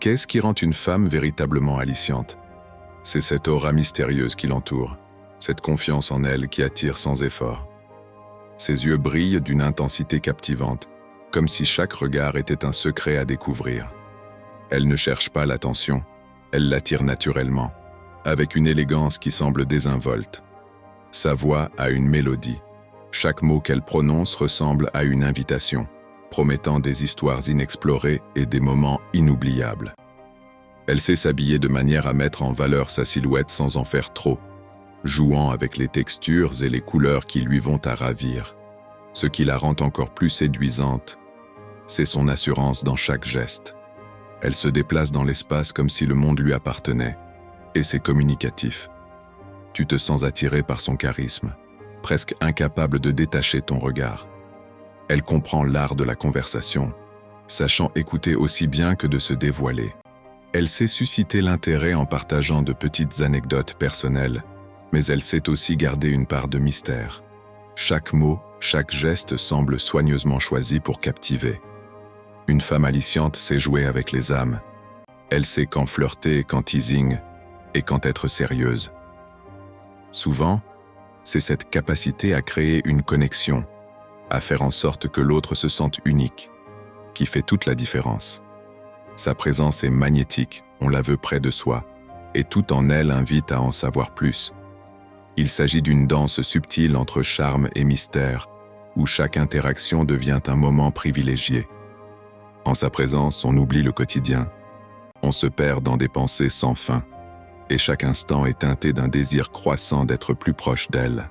Qu'est-ce qui rend une femme véritablement aliciante? C'est cette aura mystérieuse qui l'entoure, cette confiance en elle qui attire sans effort. Ses yeux brillent d'une intensité captivante, comme si chaque regard était un secret à découvrir. Elle ne cherche pas l'attention, elle l'attire naturellement, avec une élégance qui semble désinvolte. Sa voix a une mélodie. Chaque mot qu'elle prononce ressemble à une invitation, promettant des histoires inexplorées et des moments inoubliables. Elle sait s'habiller de manière à mettre en valeur sa silhouette sans en faire trop, jouant avec les textures et les couleurs qui lui vont à ravir. Ce qui la rend encore plus séduisante, c'est son assurance dans chaque geste. Elle se déplace dans l'espace comme si le monde lui appartenait, et c'est communicatif. Tu te sens attiré par son charisme, presque incapable de détacher ton regard. Elle comprend l'art de la conversation, sachant écouter aussi bien que de se dévoiler. Elle sait susciter l'intérêt en partageant de petites anecdotes personnelles, mais elle sait aussi garder une part de mystère. Chaque mot, chaque geste semble soigneusement choisi pour captiver. Une femme aliciante sait jouer avec les âmes. Elle sait quand flirter, quand teasing, et quand être sérieuse. Souvent, c'est cette capacité à créer une connexion, à faire en sorte que l'autre se sente unique, qui fait toute la différence. Sa présence est magnétique, on la veut près de soi, et tout en elle invite à en savoir plus. Il s'agit d'une danse subtile entre charme et mystère, où chaque interaction devient un moment privilégié. En sa présence, on oublie le quotidien. On se perd dans des pensées sans fin, et chaque instant est teinté d'un désir croissant d'être plus proche d'elle.